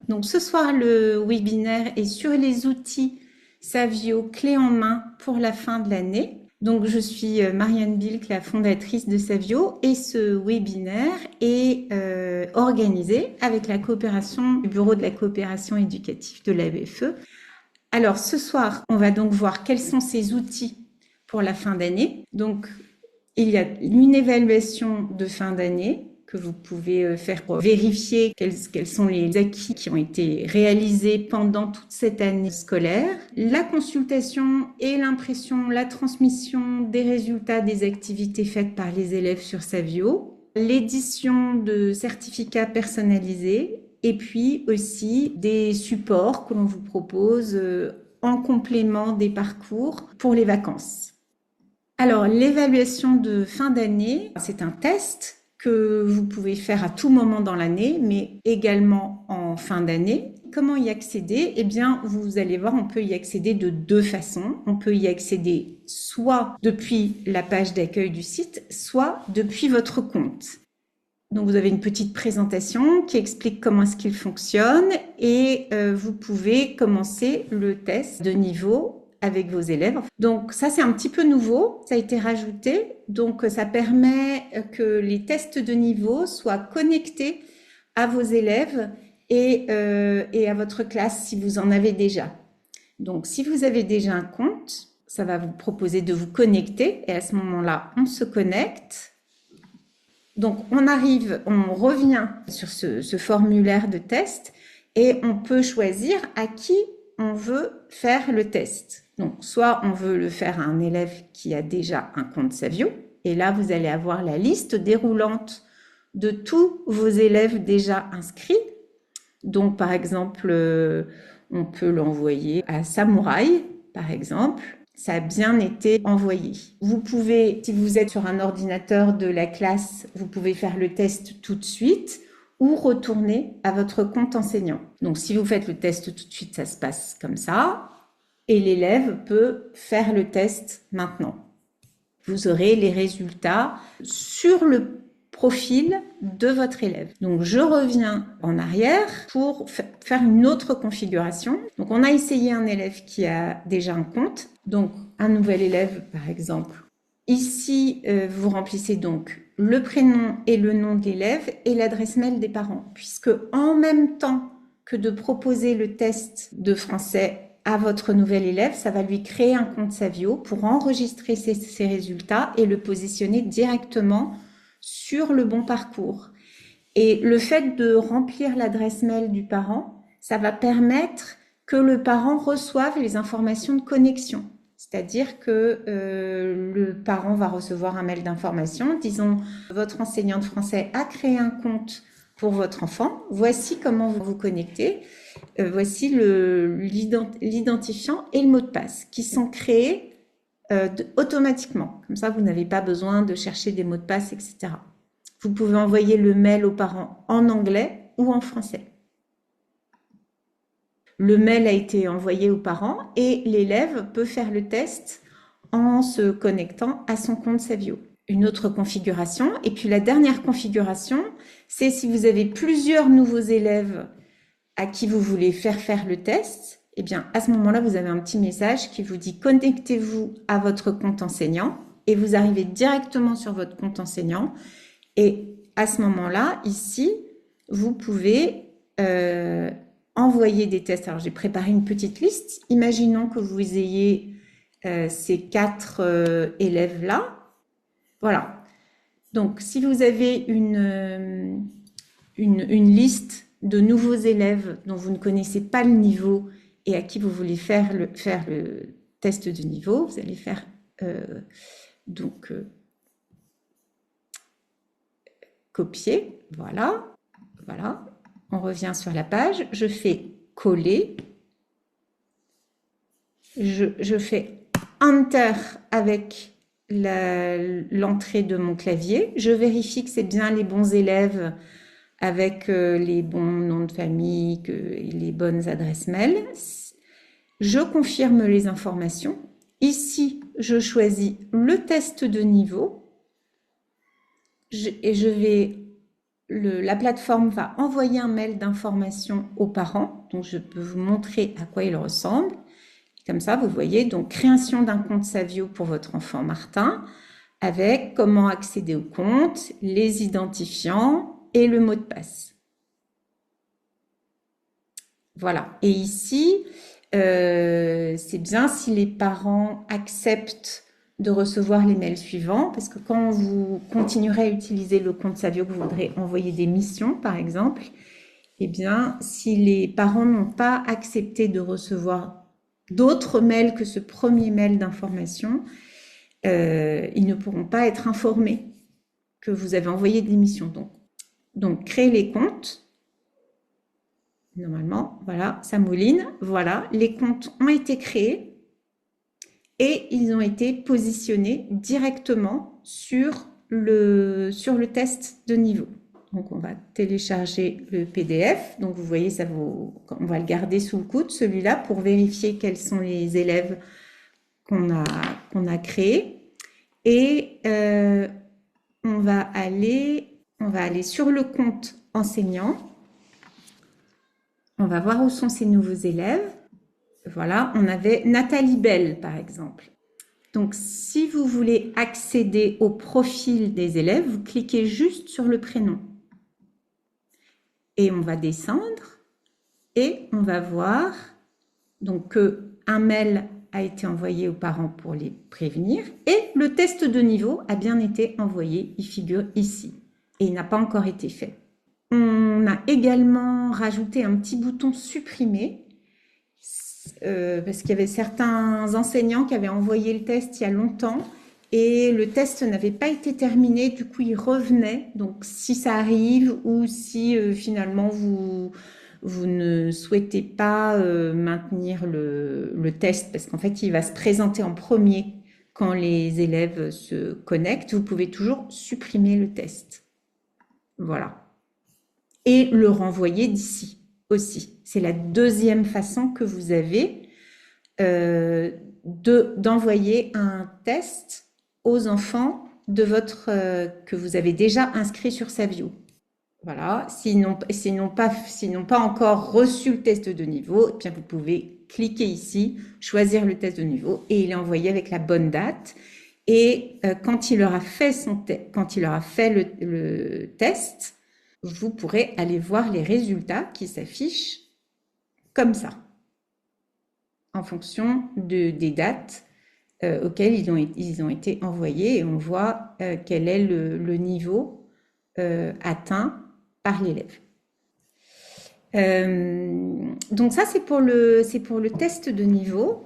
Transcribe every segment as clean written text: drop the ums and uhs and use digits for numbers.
Donc ce soir, le webinaire est sur les outils Savio clés en main pour la fin de l'année. Donc je suis Marianne Bilk, la fondatrice de Savio, et ce webinaire est organisé avec la coopération du Bureau de la coopération éducative de l'ABFE. Alors ce soir, on va donc voir quels sont ces outils pour la fin d'année. Donc il y a une évaluation de fin d'année que vous pouvez faire pour vérifier quels sont les acquis qui ont été réalisés pendant toute cette année scolaire. La consultation et l'impression, la transmission des résultats des activités faites par les élèves sur Savio. L'édition de certificats personnalisés et puis aussi des supports que l'on vous propose en complément des parcours pour les vacances. Alors, l'évaluation de fin d'année, c'est un test que vous pouvez faire à tout moment dans l'année, mais également en fin d'année. Comment y accéder? Eh bien, vous allez voir, on peut y accéder de deux façons. On peut y accéder soit depuis la page d'accueil du site, soit depuis votre compte. Donc, vous avez une petite présentation qui explique comment est-ce qu'il fonctionne et vous pouvez commencer le test de niveau avec vos élèves. Donc ça, c'est un petit peu nouveau, ça a été rajouté. Donc ça permet que les tests de niveau soient connectés à vos élèves et à votre classe si vous en avez déjà. Donc si vous avez déjà un compte, ça va vous proposer de vous connecter et à ce moment-là, on se connecte. Donc on revient sur ce formulaire de test et on peut choisir à qui on veut faire le test. Donc, soit on veut le faire à un élève qui a déjà un compte Savio, et là, vous allez avoir la liste déroulante de tous vos élèves déjà inscrits. Donc, par exemple, on peut l'envoyer à Samouraï, par exemple. Ça a bien été envoyé. Vous pouvez, si vous êtes sur un ordinateur de la classe, vous pouvez faire le test tout de suite ou retourner à votre compte enseignant. Donc, si vous faites le test tout de suite, ça se passe comme ça. Et l'élève peut faire le test maintenant. Vous aurez les résultats sur le profil de votre élève. Donc, je reviens en arrière pour faire une autre configuration. Donc, on a essayé un élève qui a déjà un compte. Donc, un nouvel élève, par exemple. Ici, vous remplissez donc le prénom et le nom de l'élève et l'adresse mail des parents, puisque en même temps que de proposer le test de français à votre nouvel élève, ça va lui créer un compte Savio pour enregistrer ses résultats et le positionner directement sur le bon parcours. Et le fait de remplir l'adresse mail du parent, ça va permettre que le parent reçoive les informations de connexion. C'est-à-dire que le parent va recevoir un mail d'information, disons, votre enseignant de français a créé un compte pour votre enfant, voici comment vous vous connectez, voici l'identifiant et le mot de passe qui sont créés automatiquement. Comme ça, vous n'avez pas besoin de chercher des mots de passe, etc. Vous pouvez envoyer le mail aux parents en anglais ou en français. Le mail a été envoyé aux parents et l'élève peut faire le test en se connectant à son compte Savio. Une autre configuration. Et puis la dernière configuration, c'est si vous avez plusieurs nouveaux élèves à qui vous voulez faire le test, eh bien à ce moment-là, vous avez un petit message qui vous dit connectez-vous à votre compte enseignant et vous arrivez directement sur votre compte enseignant. Et à ce moment-là, ici, vous pouvez envoyer des tests. Alors, j'ai préparé une petite liste. Imaginons que vous ayez ces 4 élèves-là. Voilà. Donc, si vous avez une liste de nouveaux élèves dont vous ne connaissez pas le niveau et à qui vous voulez faire le test de niveau, vous allez faire copier. Voilà. Voilà. On revient sur la page. Je fais coller. Je fais Enter avec l'entrée de mon clavier. Je vérifie que c'est bien les bons élèves avec les bons noms de famille et les bonnes adresses mail. Je confirme les informations. Ici, je choisis le test de niveau et je vais la plateforme va envoyer un mail d'information aux parents. Donc, je peux vous montrer à quoi il ressemble. Comme ça, vous voyez, donc création d'un compte Savio pour votre enfant Martin, avec comment accéder au compte, les identifiants et le mot de passe. Voilà. Et ici, c'est bien si les parents acceptent de recevoir les mails suivants, parce que quand vous continuerez à utiliser le compte Savio, que vous voudrez envoyer des missions, par exemple, eh bien, si les parents n'ont pas accepté de recevoir d'autres mails que ce premier mail d'information, ils ne pourront pas être informés que vous avez envoyé des missions. Donc créer les comptes. Normalement, voilà, ça mouline. Voilà, les comptes ont été créés et ils ont été positionnés directement sur le test de niveau. Donc, on va télécharger le PDF. Donc, vous voyez, on va le garder sous le coude, celui-là, pour vérifier quels sont les élèves qu'on a créés. Et on va aller sur le compte enseignant. On va voir où sont ces nouveaux élèves. Voilà, on avait Nathalie Bell, par exemple. Donc, si vous voulez accéder au profil des élèves, vous cliquez juste sur le prénom. Et on va descendre et on va voir donc qu'un mail a été envoyé aux parents pour les prévenir et le test de niveau a bien été envoyé, il figure ici et il n'a pas encore été fait. On a également rajouté un petit bouton supprimer parce qu'il y avait certains enseignants qui avaient envoyé le test il y a longtemps et le test n'avait pas été terminé, du coup il revenait. Donc si ça arrive ou si finalement vous ne souhaitez pas maintenir le test, parce qu'en fait il va se présenter en premier quand les élèves se connectent, vous pouvez toujours supprimer le test. Voilà. Et le renvoyer d'ici aussi. C'est la deuxième façon que vous avez d'envoyer un test aux enfants que vous avez déjà inscrits sur Savio. Voilà, s'ils n'ont pas encore reçu le test de niveau, eh bien vous pouvez cliquer ici, choisir le test de niveau et il est envoyé avec la bonne date. Et quand il aura fait le test, vous pourrez aller voir les résultats qui s'affichent comme ça, en fonction des dates auxquelles ils ont été envoyés et on voit quel est le niveau atteint par l'élève. Donc ça, c'est pour le test de niveau.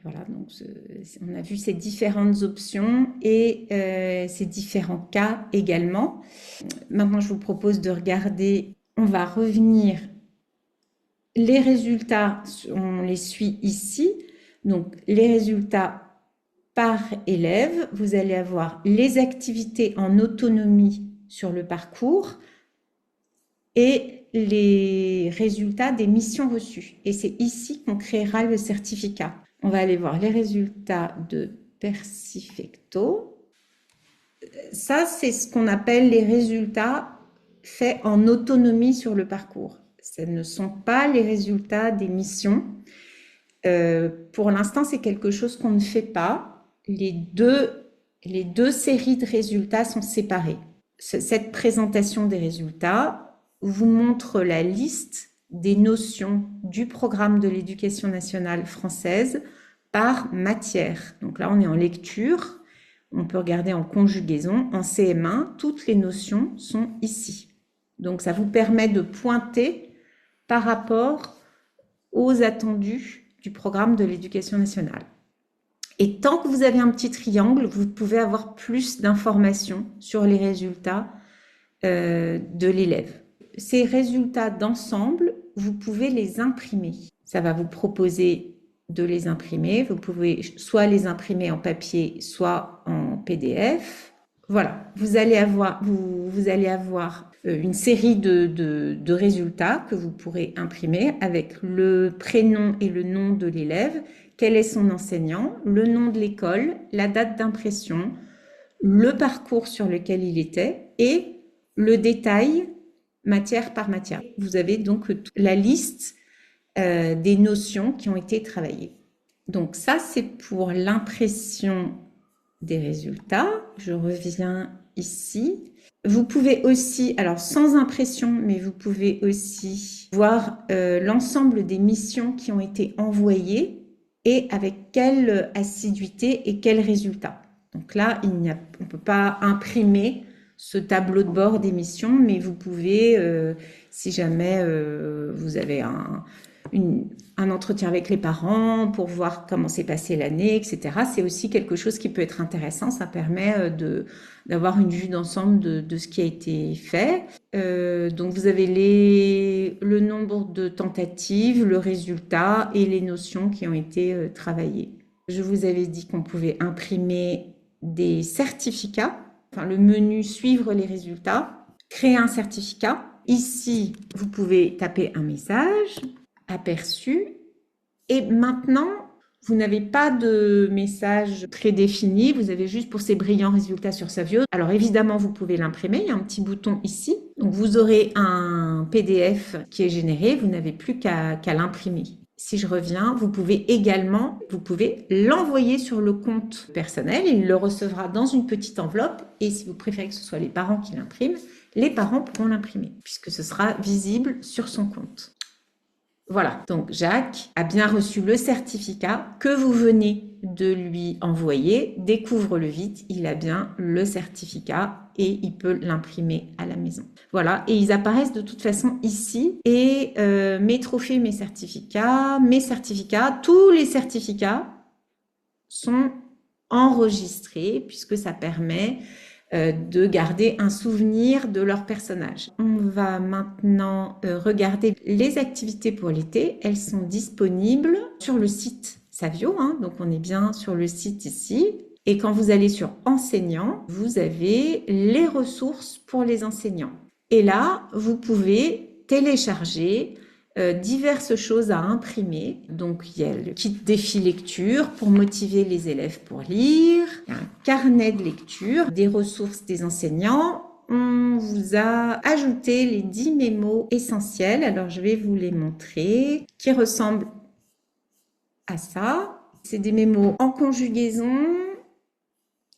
Voilà, donc on a vu ces différentes options et ces différents cas également. Maintenant, je vous propose de regarder, on va revenir, les résultats, on les suit ici. Donc, les résultats par élève, vous allez avoir les activités en autonomie sur le parcours et les résultats des missions reçues. Et c'est ici qu'on créera le certificat. On va aller voir les résultats de Persifecto. Ça, c'est ce qu'on appelle les résultats faits en autonomie sur le parcours. Ce ne sont pas les résultats des missions. Pour l'instant, c'est quelque chose qu'on ne fait pas. Les deux séries de résultats sont séparées. Cette présentation des résultats vous montre la liste des notions du programme de l'éducation nationale française par matière. Donc là, on est en lecture. On peut regarder en conjugaison. En CM1, toutes les notions sont ici. Donc, ça vous permet de pointer par rapport aux attendus du programme de l'éducation nationale. Et tant que vous avez un petit triangle, vous pouvez avoir plus d'informations sur les résultats de l'élève. Ces résultats d'ensemble, vous pouvez les imprimer. Ça va vous proposer de les imprimer. Vous pouvez soit les imprimer en papier, soit en PDF. Voilà, vous allez avoir une série de résultats que vous pourrez imprimer avec le prénom et le nom de l'élève, quel est son enseignant, le nom de l'école, la date d'impression, le parcours sur lequel il était et le détail matière par matière. Vous avez donc la liste des notions qui ont été travaillées. Donc ça, c'est pour l'impression des résultats. Je reviens ici. Vous pouvez aussi, alors sans impression, mais vous pouvez aussi voir l'ensemble des missions qui ont été envoyées et avec quelle assiduité et quels résultats. Donc là, on ne peut pas imprimer ce tableau de bord des missions, mais vous pouvez, si jamais vous avez un entretien avec les parents pour voir comment s'est passée l'année, etc. C'est aussi quelque chose qui peut être intéressant. Ça permet d'avoir une vue d'ensemble de ce qui a été fait. Donc, vous avez le nombre de tentatives, le résultat et les notions qui ont été travaillées. Je vous avais dit qu'on pouvait imprimer des certificats. Enfin, le menu suivre les résultats, créer un certificat. Ici, vous pouvez taper un message, aperçu. Et maintenant, vous n'avez pas de message prédéfini, vous avez juste pour ces brillants résultats sur Savio. Alors évidemment, vous pouvez l'imprimer, il y a un petit bouton ici. Donc vous aurez un PDF qui est généré, vous n'avez plus qu'à l'imprimer. Si je reviens, vous pouvez l'envoyer sur le compte personnel, il le recevra dans une petite enveloppe et si vous préférez que ce soit les parents qui l'impriment, les parents pourront l'imprimer puisque ce sera visible sur son compte. Voilà, donc Jacques a bien reçu le certificat que vous venez de lui envoyer. Découvre-le vite, il a bien le certificat et il peut l'imprimer à la maison. Voilà, et ils apparaissent de toute façon ici. Et mes trophées, mes certificats, tous les certificats sont enregistrés puisque ça permet de garder un souvenir de leur personnage. On va maintenant regarder les activités pour l'été. Elles sont disponibles sur le site Savio, donc on est bien sur le site ici. Et quand vous allez sur enseignants, vous avez les ressources pour les enseignants. Et là, vous pouvez télécharger diverses choses à imprimer. Donc, il y a le kit défi lecture pour motiver les élèves pour lire, il y a un carnet de lecture, des ressources des enseignants. On vous a ajouté les 10 mémos essentiels. Alors, je vais vous les montrer, qui ressemblent à ça. C'est des mémos en conjugaison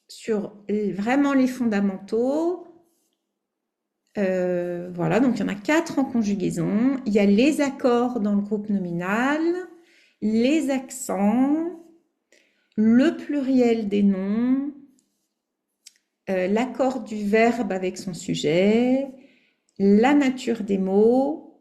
sur vraiment les fondamentaux. Voilà, donc il y en a 4 en conjugaison. Il y a les accords dans le groupe nominal, les accents, le pluriel des noms, l'accord du verbe avec son sujet, la nature des mots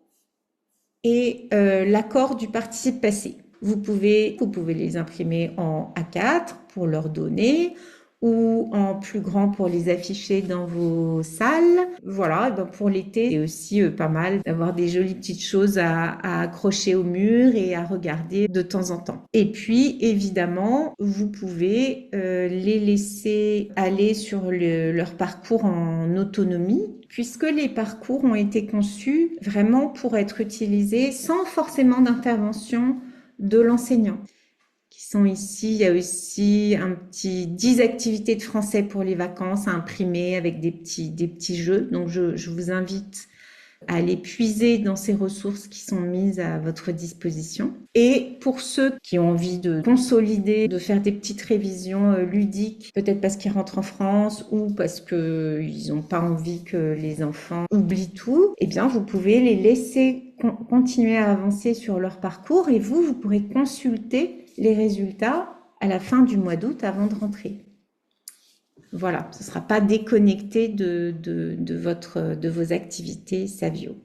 et l'accord du participe passé. Vous pouvez les imprimer en A4 pour leur donner ou en plus grand pour les afficher dans vos salles. Voilà, ben pour l'été, c'est aussi pas mal d'avoir des jolies petites choses à accrocher au mur et à regarder de temps en temps. Et puis, évidemment, vous pouvez les laisser aller sur leur parcours en autonomie, puisque les parcours ont été conçus vraiment pour être utilisés sans forcément d'intervention de l'enseignant. Qui sont ici, il y a aussi un petit 10 activités de français pour les vacances à imprimer avec des petits jeux. Donc, je vous invite à aller puiser dans ces ressources qui sont mises à votre disposition. Et pour ceux qui ont envie de consolider, de faire des petites révisions ludiques, peut-être parce qu'ils rentrent en France ou parce qu'ils n'ont pas envie que les enfants oublient tout, eh bien, vous pouvez les laisser continuer à avancer sur leur parcours et vous pourrez consulter les résultats à la fin du mois d'août avant de rentrer. Voilà, ce ne sera pas déconnecté de vos activités Savio.